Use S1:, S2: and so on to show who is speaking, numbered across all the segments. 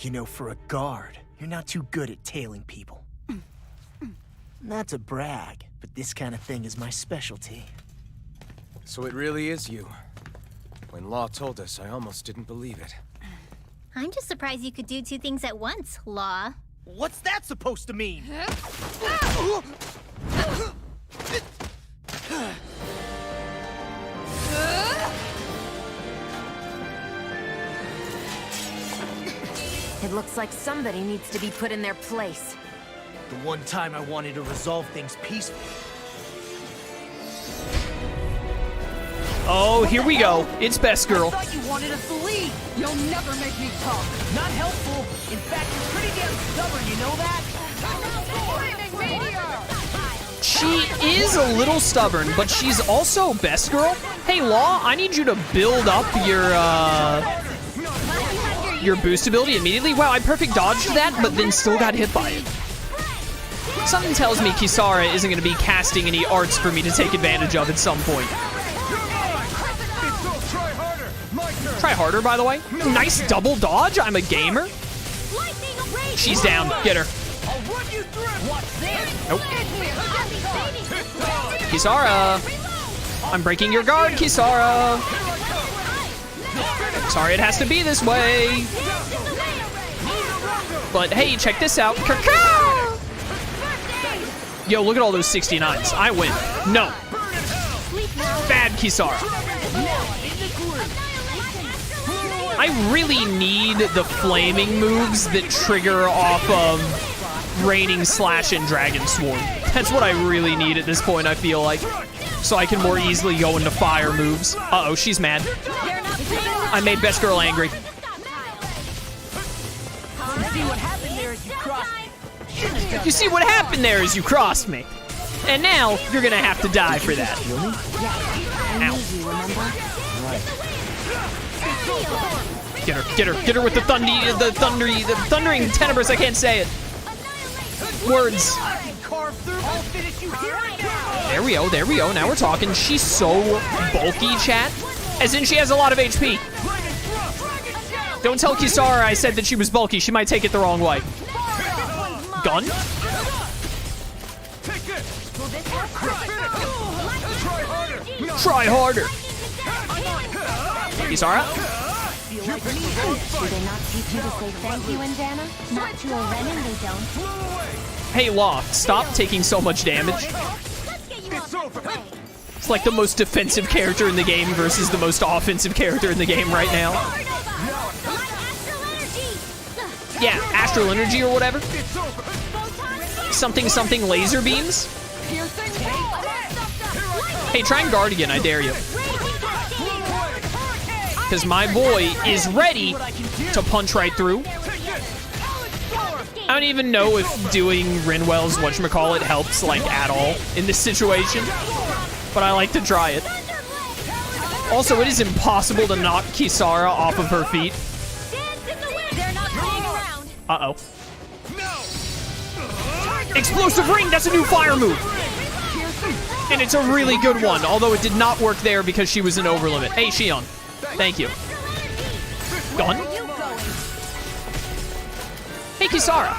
S1: You know, for a guard, you're not too good at tailing people. Not to brag, but this kind of thing is my specialty.
S2: So it really is you. When Law told us, I almost didn't believe it.
S3: I'm just surprised you could do two things at once, Law.
S1: What's that supposed to mean?
S4: It looks like somebody needs to be put in their place.
S1: The one time I wanted to resolve things peacefully.
S5: Oh, here we go. It's Best Girl.
S6: I thought you wanted us to leave. You'll never make me talk.
S1: Not helpful. In fact, you're pretty damn stubborn, you know that?
S5: She is a little stubborn, but she's also Best Girl. Hey, Law, I need you to build up your boost ability immediately. Wow, I perfect dodged that, but then still got hit by it. Something tells me Kisara isn't going to be casting any arts for me to take advantage of at some point. Try harder, by the way. Nice double dodge. I'm a gamer. She's down. Get her. Nope. Kisara. I'm breaking your guard, Kisara. Sorry it has to be this way. But hey, check this out. Yo, look at all those 69s. I win. No. Bad Kisara. I really need the flaming moves that trigger off of Raining Slash and Dragon Swarm. That's what I really need at this point, I feel like. So I can more easily go into fire moves. Uh-oh, she's mad. I made Best Girl angry. You see what happened there as you crossed me. And now, you're gonna have to die for that. Ow. Get her with the thundering tenebris, I can't say it. Words. There we go, now we're talking. She's so bulky, chat. As in, she has a lot of HP. Don't tell Kisara I said that she was bulky, she might take it the wrong way. Gun? Try harder. Kisara?
S4: Do they not teach you to say thank you in Dahna? Not to a Renan, they don't.
S5: Hey, Law, stop taking so much damage. It's like the most defensive character in the game versus the most offensive character in the game right now. Yeah, Astral Energy or whatever. Something laser beams. Hey, try and guard again, I dare you. Because my boy is ready to punch right through. I don't even know if doing Rinwell's whatchamacallit helps, like, at all in this situation. But I like to try it. Also, it is impossible to knock Kisara off of her feet. Uh-oh. Explosive Ring! That's a new fire move! And it's a really good one, although it did not work there because she was an overlimit. Hey, Shion. Thank you. Gun? Hey, Kisara.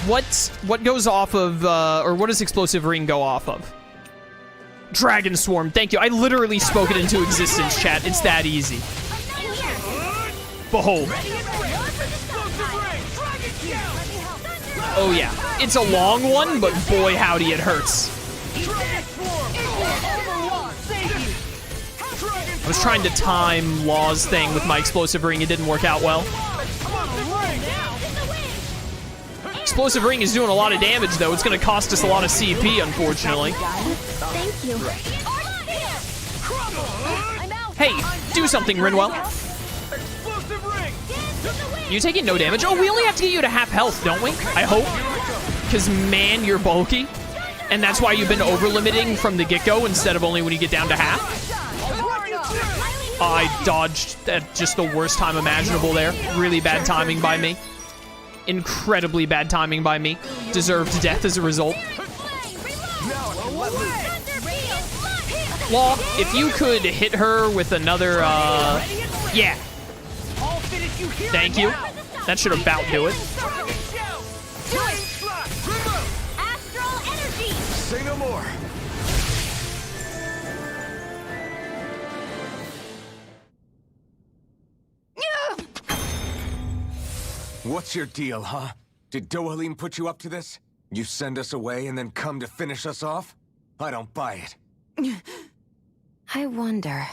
S5: What goes off of, or what does Explosive Ring go off of? Dragon Swarm. Thank you. I literally spoke it into existence, chat. It's that easy. Behold. Oh, yeah. It's a long one, but boy, howdy, it hurts. I was trying to time Law's thing with my Explosive Ring. It didn't work out well. Explosive Ring is doing a lot of damage, though. It's going to cost us a lot of CP, unfortunately.
S3: Thank you.
S5: Hey, do something, Rinwell. You taking no damage? Oh, we only have to get you to half health, don't we? I hope. Because, man, you're bulky. And that's why you've been over-limiting from the get-go instead of only when you get down to half. I dodged at just the worst time imaginable there. Really bad timing by me. Incredibly bad timing by me. Deserved death as a result. Law, if you could hit her with another, yeah. Thank you. That should about do it.
S3: Astral energy!
S2: Say no more. What's your deal, huh? Did Dohalim put you up to this? You send us away and then come to finish us off? I don't buy it.
S4: I wonder.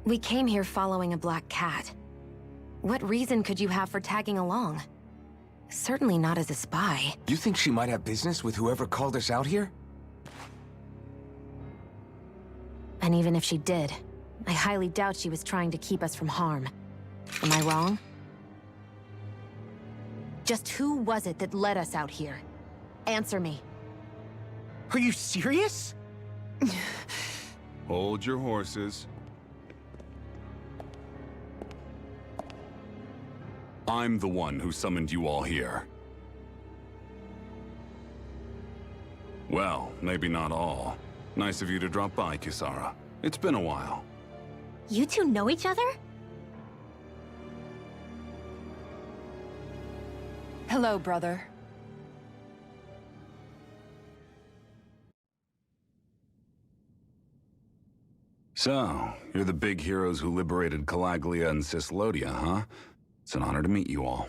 S4: We came here following a black cat. What reason could you have for tagging along? Certainly not as a spy.
S2: You think she might have business with whoever called us out here?
S4: And even if she did, I highly doubt she was trying to keep us from harm. Am I wrong? Just who was it that led us out here? Answer me.
S1: Are you serious?
S7: Hold your horses. I'm the one who summoned you all here. Well, maybe not all. Nice of you to drop by, Kisara. It's been a while.
S3: You two know each other?
S6: Hello, brother.
S7: So, you're the big heroes who liberated Calaglia and Cislodia, huh? It's an honor to meet you all.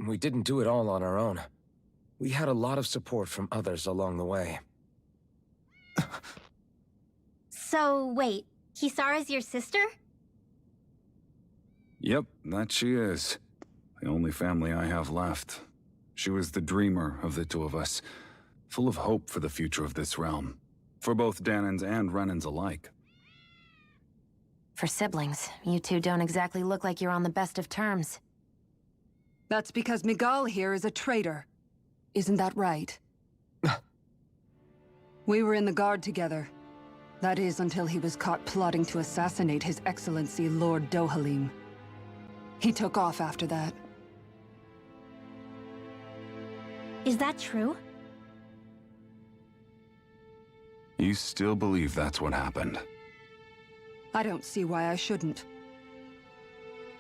S2: We didn't do it all on our own. We had a lot of support from others along the way.
S3: So, wait. Kisara's your sister?
S7: Yep, that she is. The only family I have left. She was the dreamer of the two of us, full of hope for the future of this realm, for both Dahnans and Renans alike.
S4: For siblings, you two don't exactly look like you're on the best of terms.
S6: That's because Migal here is a traitor. Isn't that right? We were in the Guard together. That is, until he was caught plotting to assassinate His Excellency Lord Dohalim. He took off after that.
S3: Is that true?
S7: You still believe that's what happened?
S6: I don't see why I shouldn't.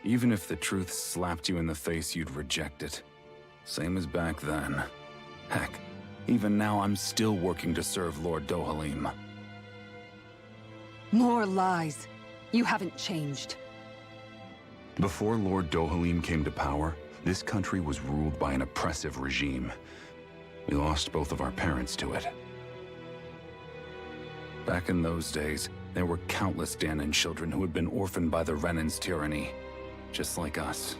S7: Even if the truth slapped you in the face, you'd reject it. Same as back then. Heck, even now I'm still working to serve Lord Dohalim.
S6: More lies. You haven't changed.
S7: Before Lord Dohalim came to power, this country was ruled by an oppressive regime. We lost both of our parents to it. Back in those days, there were countless Dahnan children who had been orphaned by the Renans' tyranny, just like us.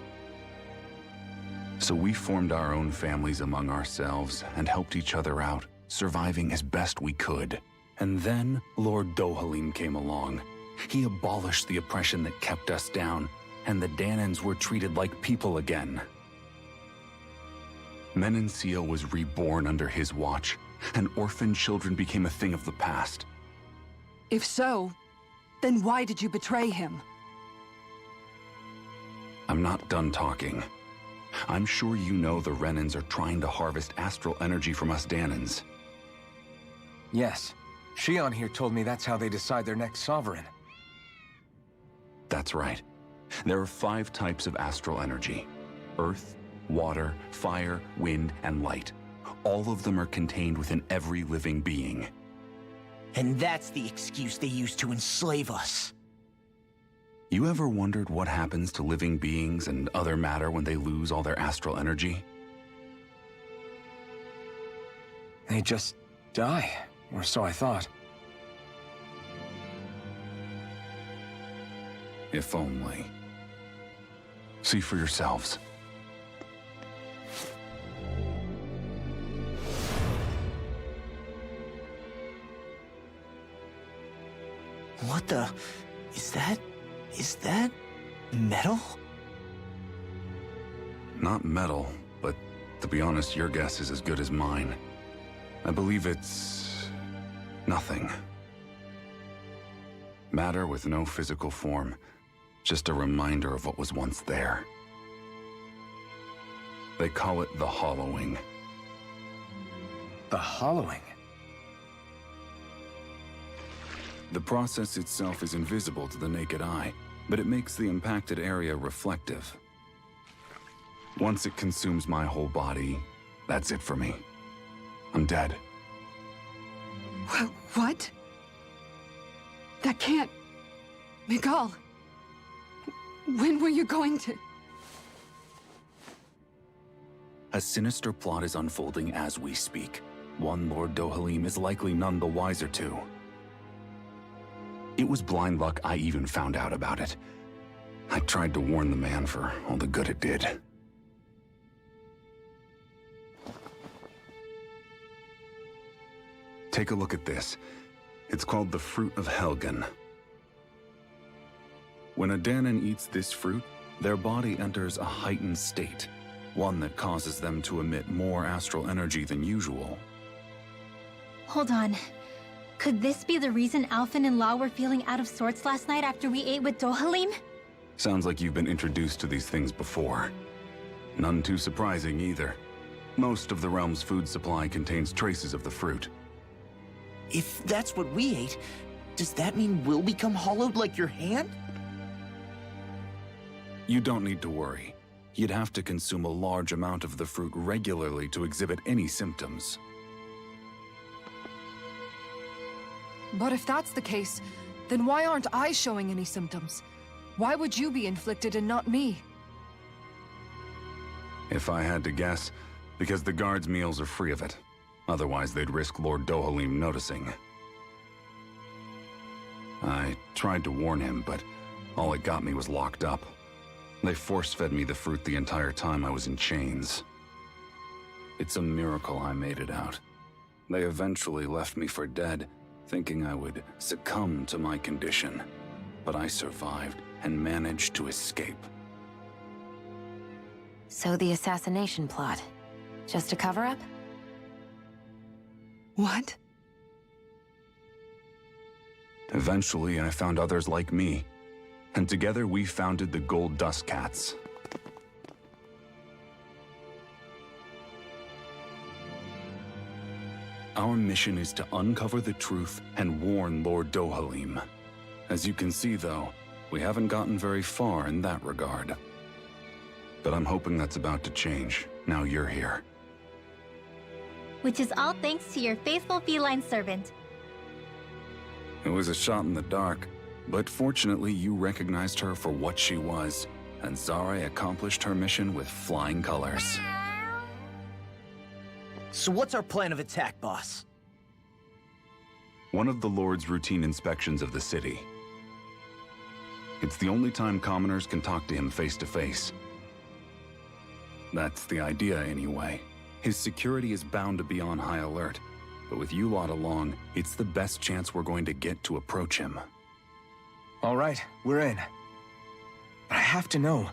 S7: So we formed our own families among ourselves and helped each other out, surviving as best we could. And then Lord Dohalim came along. He abolished the oppression that kept us down, and the Dahnans were treated like people again. Menancia was reborn under his watch, and orphaned children became a thing of the past.
S6: If so, then why did you betray him?
S7: I'm not done talking. I'm sure you know the Renans are trying to harvest astral energy from us Dahnans.
S2: Yes. Shion here told me that's how they decide their next sovereign.
S7: That's right. There are 5 types of astral energy. Earth, water, fire, wind, and light. All of them are contained within every living being.
S1: And that's the excuse they use to enslave us.
S7: You ever wondered what happens to living beings and other matter when they lose all their astral energy?
S2: They just die, or so I thought.
S7: If only. See for yourselves.
S1: What the... Is that... metal?
S7: Not metal, but to be honest, your guess is as good as mine. I believe it's... nothing. Matter with no physical form. Just a reminder of what was once there. They call it the hollowing.
S2: The hollowing?
S7: The process itself is invisible to the naked eye, but it makes the impacted area reflective. Once it consumes my whole body, that's it for me. I'm dead.
S6: What? That can't... Migal, when were you going to...
S7: A sinister plot is unfolding as we speak. One Lord Dohalim is likely none the wiser to. It was blind luck I even found out about it. I tried to warn the man for all the good it did. Take a look at this. It's called the Fruit of Helgen. When a Dahnan eats this fruit, their body enters a heightened state, one that causes them to emit more astral energy than usual.
S3: Hold on. Could this be the reason Alphen and Law were feeling out of sorts last night after we ate with Dohalim?
S7: Sounds like you've been introduced to these things before. None too surprising either. Most of the realm's food supply contains traces of the fruit.
S1: If that's what we ate, does that mean we'll become hollowed like your hand?
S7: You don't need to worry. You'd have to consume a large amount of the fruit regularly to exhibit any symptoms.
S6: But if that's the case, then why aren't I showing any symptoms? Why would you be inflicted and not me?
S7: If I had to guess, because the guards' meals are free of it. Otherwise, they'd risk Lord Dohalim noticing. I tried to warn him, but all it got me was locked up. They force-fed me the fruit the entire time I was in chains. It's a miracle I made it out. They eventually left me for dead, thinking I would succumb to my condition. But I survived and managed to escape.
S4: So the assassination plot, just a cover-up?
S6: What?
S7: Eventually, I found others like me, and together we founded the Gold Dust Cats. Our mission is to uncover the truth and warn Lord Dohalim. As you can see, though, we haven't gotten very far in that regard. But I'm hoping that's about to change, now you're here.
S3: Which is all thanks to your faithful feline servant.
S7: It was a shot in the dark, but fortunately you recognized her for what she was, and Zare accomplished her mission with flying colors.
S1: So what's our plan of attack, boss?
S7: One of the Lord's routine inspections of the city. It's the only time commoners can talk to him face to face. That's the idea, anyway. His security is bound to be on high alert, but with you lot along, it's the best chance we're going to get to approach him.
S2: All right, we're in. But I have to know,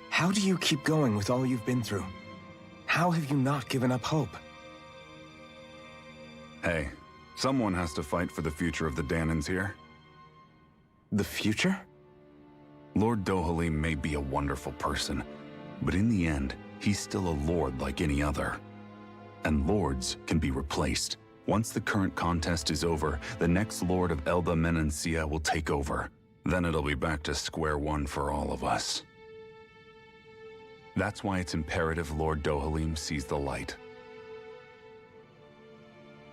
S2: how do you keep going with all you've been through? How have you not given up hope?
S7: Hey, someone has to fight for the future of the Dahnans here.
S2: The future?
S7: Lord Dohalim may be a wonderful person, but in the end, he's still a lord like any other. And lords can be replaced. Once the current contest is over, the next lord of Elba Menancia will take over. Then it'll be back to square one for all of us. That's why it's imperative Lord Dohalim sees the light.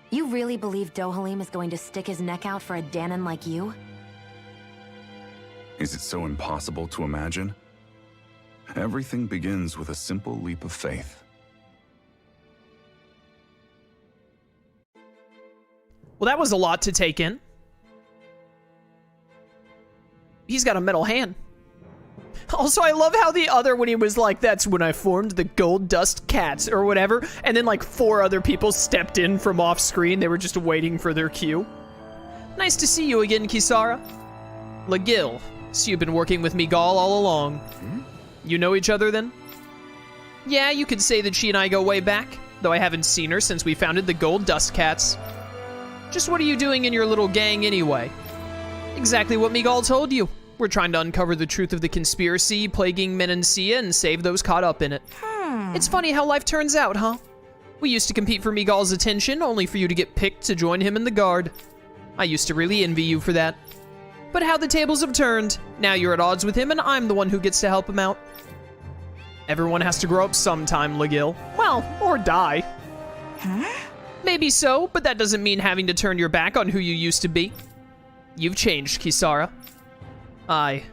S4: You really believe Dohalim is going to stick his neck out for a Dahnan like you?
S7: Is it so impossible to imagine? Everything begins with a simple leap of faith.
S5: Well, that was a lot to take in. He's got a metal hand. Also, I love how the other, when he was like, that's when I formed the Gold Dust Cats, or whatever, and then like 4 other people stepped in from off screen. They were just waiting for their cue. Nice to see you again, Kisara. Legil, so you've been working with Migal all along. You know each other, then? Yeah, you could say that she and I go way back, though I haven't seen her since we founded the Gold Dust Cats. Just what are you doing in your little gang, anyway? Exactly what Migal told you. We're trying to uncover the truth of the conspiracy plaguing Menancia and save those caught up in it. It's funny how life turns out, huh? We used to compete for Migal's attention, only for you to get picked to join him in the Guard. I used to really envy you for that. But how the tables have turned. Now you're at odds with him, and I'm the one who gets to help him out. Everyone has to grow up sometime, Legil. Well, or die. Maybe so, but that doesn't mean having to turn your back on who you used to be. You've changed, Kisara. I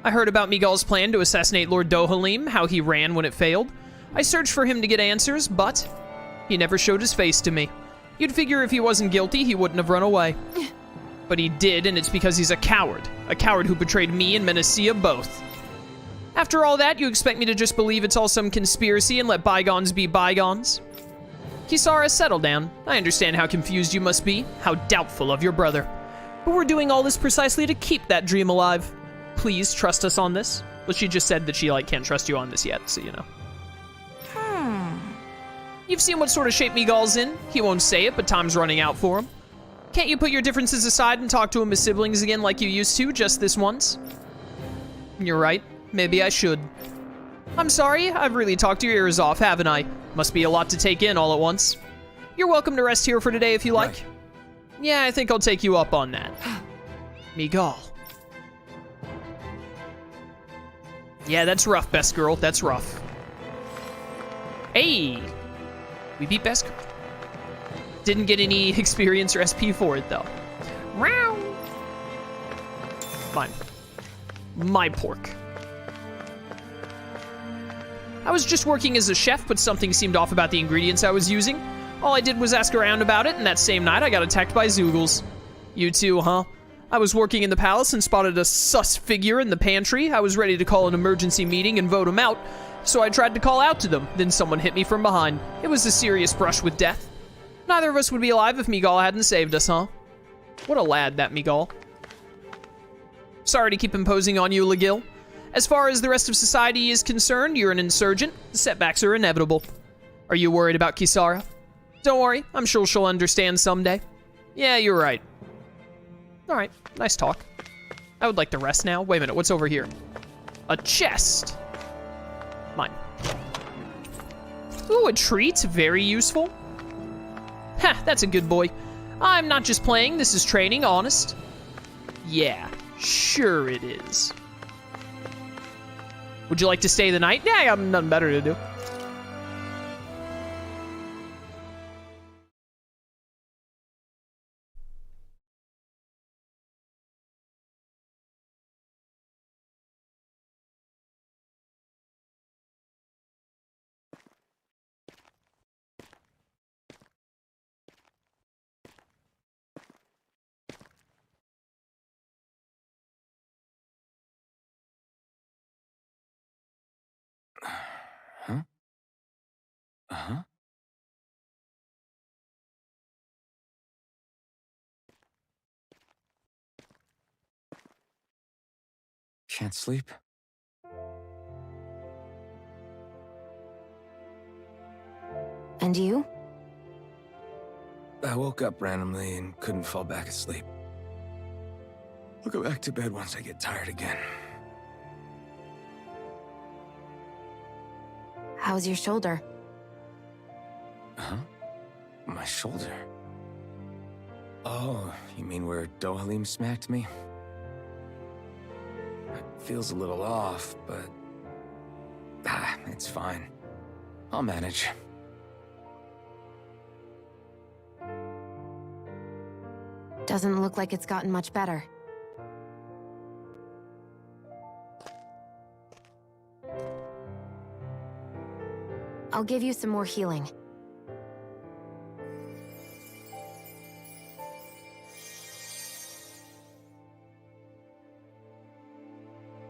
S5: heard about Migal's plan to assassinate Lord Dohalim, how he ran when it failed. I searched for him to get answers, but he never showed his face to me. You'd figure if he wasn't guilty, he wouldn't have run away. But he did, and it's because he's a coward who betrayed me and Menancia both. After all that, you expect me to just believe it's all some conspiracy and let bygones be bygones? Kisara, settle down. I understand how confused you must be, how doubtful of your brother. But we're doing all this precisely to keep that dream alive. Please trust us on this. Well, she just said that she, can't trust you on this yet, so you know. You've seen what sort of shape Migal's in. He won't say it, but time's running out for him. Can't you put your differences aside and talk to him as siblings again like you used to, just this once? You're right. Maybe I should. I'm sorry, I've really talked your ears off, haven't I? Must be a lot to take in all at once. You're welcome to rest here for today if you like.
S2: Right.
S5: Yeah, I think I'll take you up on that. Migal. Yeah, that's rough, best girl. That's rough. Hey! We beat best girl. Didn't get any experience or SP for it, though. Meow. Fine. My pork. I was just working as a chef, but something seemed off about the ingredients I was using. All I did was ask around about it, and that same night I got attacked by Zoogles. You too, huh? I was working in the palace and spotted a sus figure in the pantry. I was ready to call an emergency meeting and vote him out, so I tried to call out to them. Then someone hit me from behind. It was a serious brush with death. Neither of us would be alive if Migal hadn't saved us, huh? What a lad, that Migal. Sorry to keep imposing on you, Legil. As far as the rest of society is concerned, you're an insurgent. The setbacks are inevitable. Are you worried about Kisara? Don't worry, I'm sure she'll understand someday. Yeah, you're right. Alright, nice talk. I would like the rest now. Wait a minute, what's over here? A chest. Mine. Ooh, a treat. Very useful. Ha, that's a good boy. I'm not just playing, this is training, honest. Yeah, sure it is. Would you like to stay the night? Yeah, I got nothing better to do.
S2: Huh? Uh-huh. Can't sleep?
S4: And you?
S2: I woke up randomly and couldn't fall back asleep. I'll go back to bed once I get tired again.
S4: How's your shoulder?
S2: Huh? My shoulder? Oh, you mean where Dohalim smacked me? It feels a little off, but... it's fine. I'll manage.
S4: Doesn't look like it's gotten much better. I'll give you some more healing.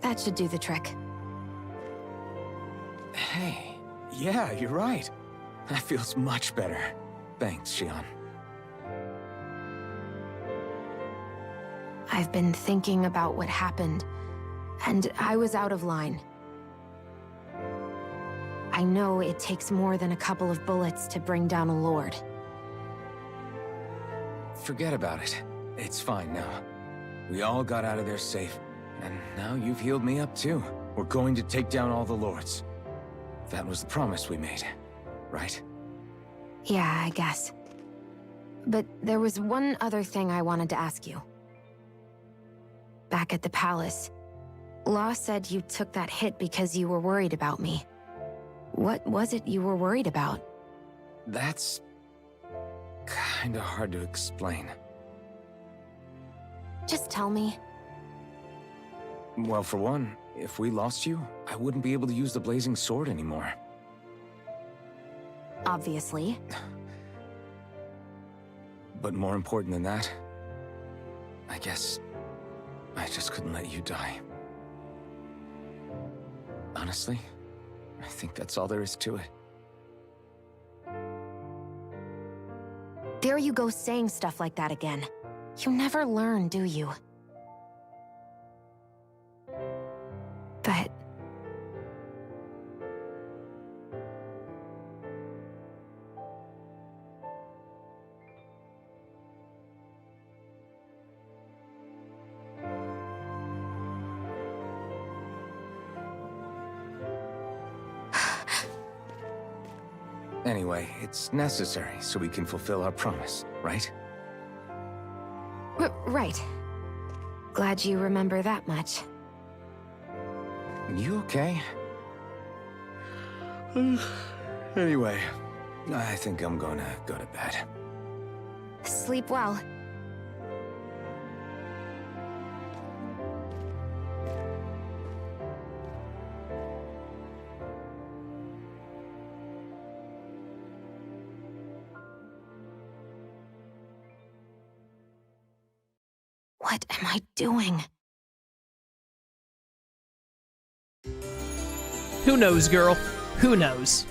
S4: That should do the trick.
S2: Hey, yeah, you're right. That feels much better. Thanks, Xion.
S4: I've been thinking about what happened, and I was out of line. I know it takes more than a couple of bullets to bring down a lord.
S2: Forget about it. It's fine now. We all got out of there safe, and now you've healed me up too. We're going to take down all the lords. That was the promise we made, right?
S4: Yeah, I guess. But there was one other thing I wanted to ask you. back at the palace. Law said you took that hit because you were worried about me. What was it you were worried about?
S2: That's kinda hard to explain.
S4: Just tell me.
S2: Well, for one, if we lost you, I wouldn't be able to use the blazing sword anymore.
S4: Obviously.
S2: But more important than that, I guess I just couldn't let you die. Honestly, I think that's all there is to it.
S4: There you go saying stuff like that again. You never learn, do you? But...
S2: Anyway, it's necessary so we can fulfill our promise, right?
S4: Right. Glad you remember that much.
S2: You okay? Anyway, I think I'm gonna go to bed.
S4: Sleep well. What am I doing?
S5: Who knows, girl? Who knows?